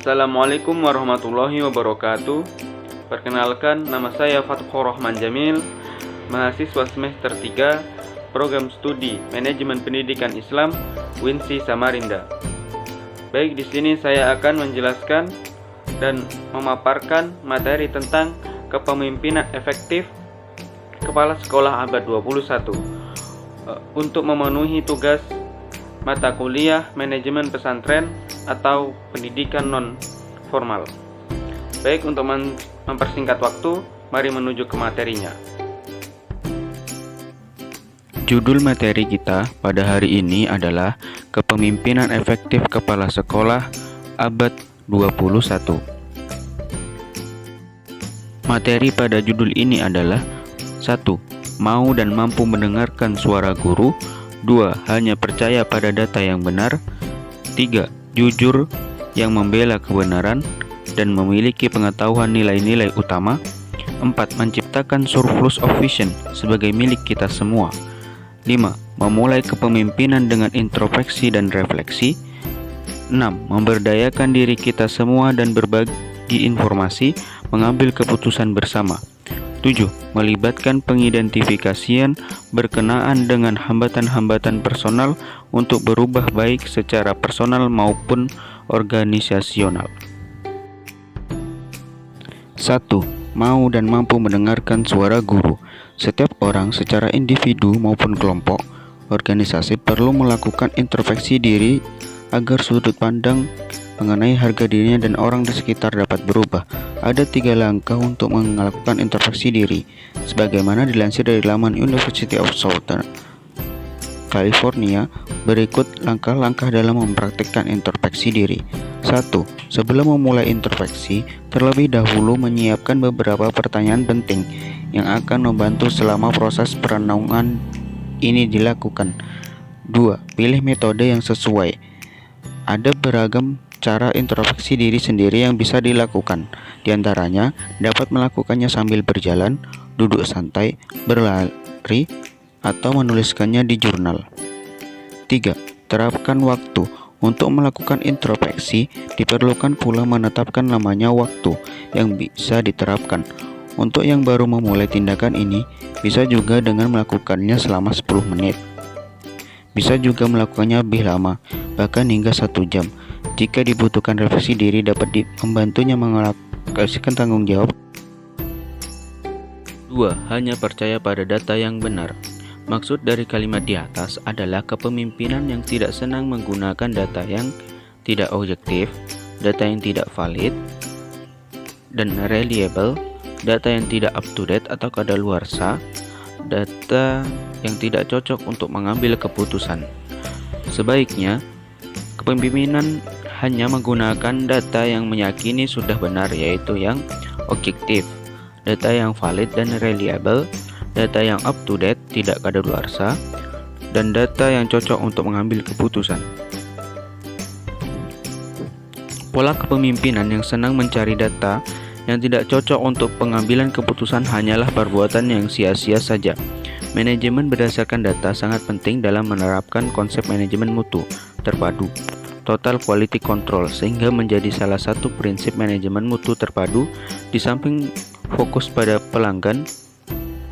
Assalamualaikum warahmatullahi wabarakatuh. Perkenalkan, nama saya Fathuur Rahman Jamil, mahasiswa semester 3 Program Studi Manajemen Pendidikan Islam UINSI Samarinda. Baik, di sini saya akan menjelaskan dan memaparkan materi tentang kepemimpinan efektif kepala sekolah abad 21 untuk memenuhi tugas mata kuliah manajemen pesantren atau pendidikan non formal. Baik, untuk mempersingkat waktu, mari menuju ke materinya. Judul materi kita pada hari ini adalah Kepemimpinan Efektif Kepala Sekolah Abad 21. Materi pada judul ini adalah 1. Mau dan mampu mendengarkan suara guru. 2. Hanya percaya pada data yang benar. 3. Jujur yang membela kebenaran dan memiliki pengetahuan nilai-nilai utama. 4. Menciptakan surplus of vision sebagai milik kita semua. 5. Memulai kepemimpinan dengan introspeksi dan refleksi. 6. Memberdayakan diri kita semua dan berbagi informasi, mengambil keputusan bersama. 7. Melibatkan pengidentifikasian berkenaan dengan hambatan-hambatan personal untuk berubah baik secara personal maupun organisasional. 1. Mau dan mampu mendengarkan suara guru. Setiap orang secara individu maupun kelompok organisasi perlu melakukan introspeksi diri agar sudut pandang mengenai harga dirinya dan orang di sekitar dapat berubah. Ada 3 langkah untuk melakukan introspeksi diri, sebagaimana dilansir dari laman University of Southern California. Berikut langkah-langkah dalam mempraktikkan introspeksi diri. 1. Sebelum memulai introspeksi, terlebih dahulu menyiapkan beberapa pertanyaan penting yang akan membantu selama proses perenungan ini dilakukan. 2. Pilih metode yang sesuai. Ada beragam cara introspeksi diri sendiri yang bisa dilakukan. Di antaranya, dapat melakukannya sambil berjalan, duduk santai, berlari, atau menuliskannya di jurnal. 3. Terapkan waktu. Untuk melakukan introspeksi, diperlukan pula menetapkan lamanya waktu yang bisa diterapkan. Untuk yang baru memulai tindakan ini, bisa juga dengan melakukannya selama 10 menit. Bisa juga melakukannya lebih lama, bahkan hingga 1 jam. Jika dibutuhkan refleksi diri dapat membantunya mengalokasikan tanggung jawab. 2. Hanya percaya pada data yang benar. Maksud dari kalimat di atas adalah kepemimpinan yang tidak senang menggunakan data yang tidak objektif, data yang tidak valid dan reliable, data yang tidak up to date atau kadaluarsa, data yang tidak cocok untuk mengambil keputusan. Sebaiknya, kepemimpinan hanya menggunakan data yang meyakini sudah benar, yaitu yang objektif, data yang valid dan reliable, data yang up to date, tidak kadaluarsa, dan data yang cocok untuk mengambil keputusan. Pola kepemimpinan yang senang mencari data yang tidak cocok untuk pengambilan keputusan hanyalah perbuatan yang sia-sia saja. Manajemen berdasarkan data sangat penting dalam menerapkan konsep manajemen mutu terpadu, total quality control, sehingga menjadi salah satu prinsip manajemen mutu terpadu. Di samping fokus pada pelanggan,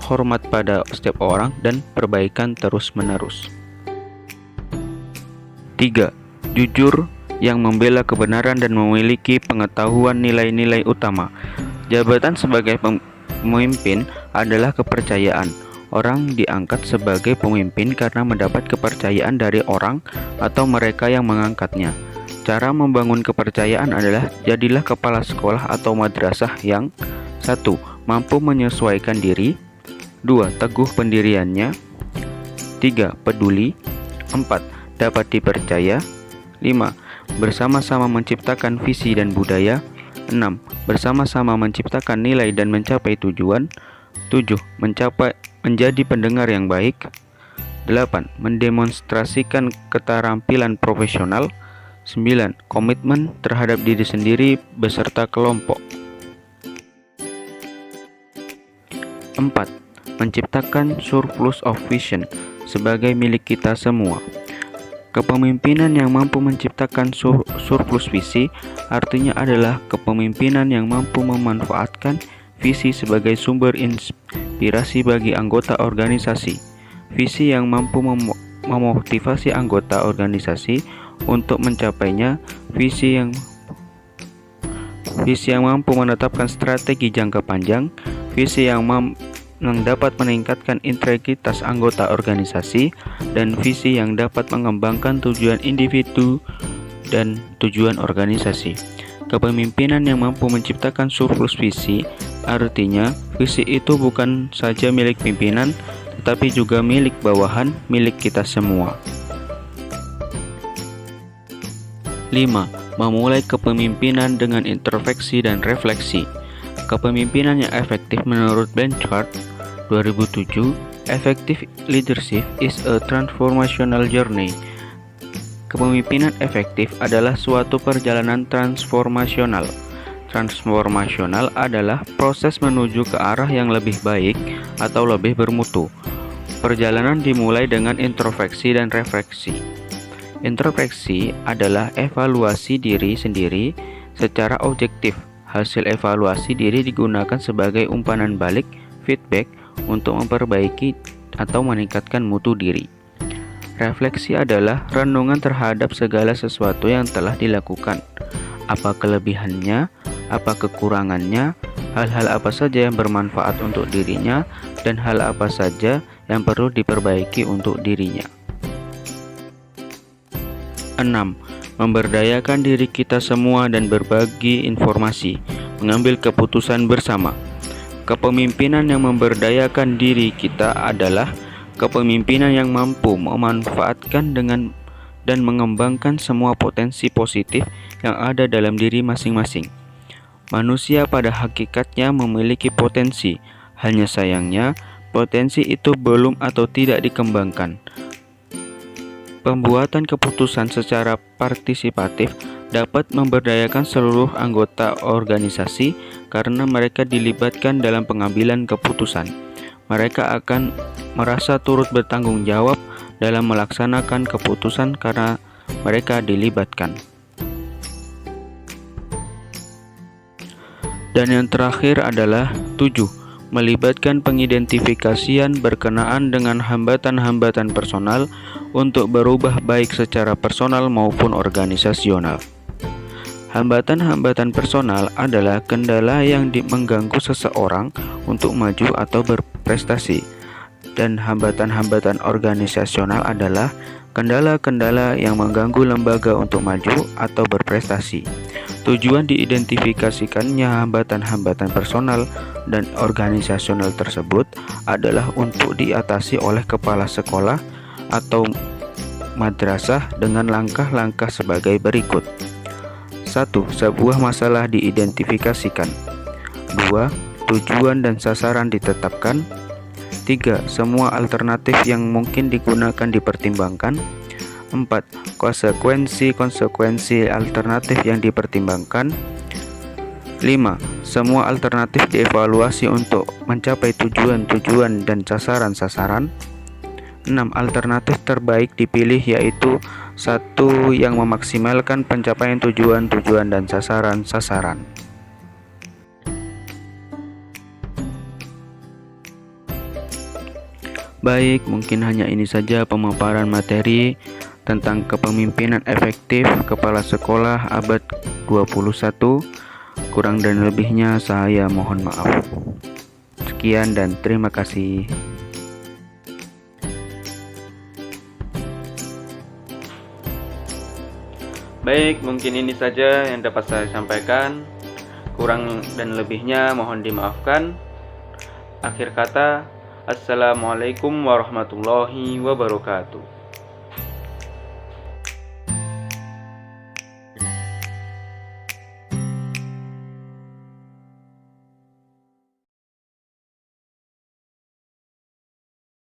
hormat pada setiap orang, dan perbaikan terus-menerus. 3. Jujur yang membela kebenaran dan memiliki pengetahuan nilai-nilai utama. Jabatan sebagai pemimpin adalah kepercayaan. Orang diangkat sebagai pemimpin karena mendapat kepercayaan dari orang atau mereka yang mengangkatnya. Cara membangun kepercayaan adalah jadilah kepala sekolah atau madrasah yang 1. Mampu menyesuaikan diri. 2. Teguh pendiriannya. 3. Peduli. 4. Dapat dipercaya. 5. Bersama-sama menciptakan visi dan budaya. 6. Bersama-sama menciptakan nilai dan mencapai tujuan. 7. Menjadi pendengar yang baik. 8. Mendemonstrasikan keterampilan profesional. 9. Komitmen terhadap diri sendiri beserta kelompok. 4. Menciptakan surplus of vision sebagai milik kita semua. Kepemimpinan yang mampu menciptakan surplus visi artinya adalah kepemimpinan yang mampu memanfaatkan visi sebagai sumber inspirasi bagi anggota organisasi. Visi yang mampu memotivasi anggota organisasi untuk mencapainya. Visi yang mampu menetapkan strategi jangka panjang. Visi yang dapat meningkatkan integritas anggota organisasi, dan visi yang dapat mengembangkan tujuan individu dan tujuan organisasi. Kepemimpinan yang mampu menciptakan surplus visi artinya visi itu bukan saja milik pimpinan, tetapi juga milik bawahan, milik kita semua. 5. Memulai kepemimpinan dengan introspeksi dan refleksi. Kepemimpinan yang efektif menurut Blanchard 2007, Effective leadership is a transformational journey. Kepemimpinan efektif adalah suatu perjalanan transformasional. Transformasional adalah proses menuju ke arah yang lebih baik atau lebih bermutu. Perjalanan dimulai dengan introspeksi dan refleksi. Introspeksi adalah evaluasi diri sendiri secara objektif. Hasil evaluasi diri digunakan sebagai umpan balik, feedback, untuk memperbaiki atau meningkatkan mutu diri. Refleksi adalah renungan terhadap segala sesuatu yang telah dilakukan. Apa kelebihannya, apa kekurangannya, hal-hal apa saja yang bermanfaat untuk dirinya, dan hal apa saja yang perlu diperbaiki untuk dirinya. 6. Memberdayakan diri kita semua dan berbagi informasi, mengambil keputusan bersama. Kepemimpinan yang memberdayakan diri kita adalah kepemimpinan yang mampu memanfaatkan dan mengembangkan semua potensi positif yang ada dalam diri masing-masing. Manusia pada hakikatnya memiliki potensi, hanya sayangnya potensi itu belum atau tidak dikembangkan. Pembuatan keputusan secara partisipatif dapat memberdayakan seluruh anggota organisasi karena mereka dilibatkan dalam pengambilan keputusan. Mereka akan merasa turut bertanggung jawab dalam melaksanakan keputusan karena mereka dilibatkan. Dan yang terakhir adalah 7. Melibatkan pengidentifikasian berkenaan dengan hambatan-hambatan personal untuk berubah baik secara personal maupun organisasional. Hambatan-hambatan personal adalah kendala yang mengganggu seseorang untuk maju atau berprestasi, dan hambatan-hambatan organisasional adalah kendala-kendala yang mengganggu lembaga untuk maju atau berprestasi. Tujuan diidentifikasikannya hambatan-hambatan personal dan organisasional tersebut adalah untuk diatasi oleh kepala sekolah atau madrasah dengan langkah-langkah sebagai berikut. 1. Sebuah masalah diidentifikasikan. 2. Tujuan dan sasaran ditetapkan. 3. Semua alternatif yang mungkin digunakan dipertimbangkan. 4. Konsekuensi alternatif yang dipertimbangkan. 5. Semua alternatif dievaluasi untuk mencapai tujuan-tujuan dan sasaran-sasaran. 6. Alternatif terbaik dipilih, yaitu 1. Yang memaksimalkan pencapaian tujuan-tujuan dan sasaran-sasaran. Baik, mungkin hanya ini saja pemaparan materi tentang kepemimpinan efektif kepala sekolah abad 21. Kurang dan lebihnya saya mohon maaf. Sekian dan terima kasih. Baik, mungkin ini saja yang dapat saya sampaikan. Kurang dan lebihnya mohon dimaafkan. Akhir kata, Assalamualaikum warahmatullahi wabarakatuh.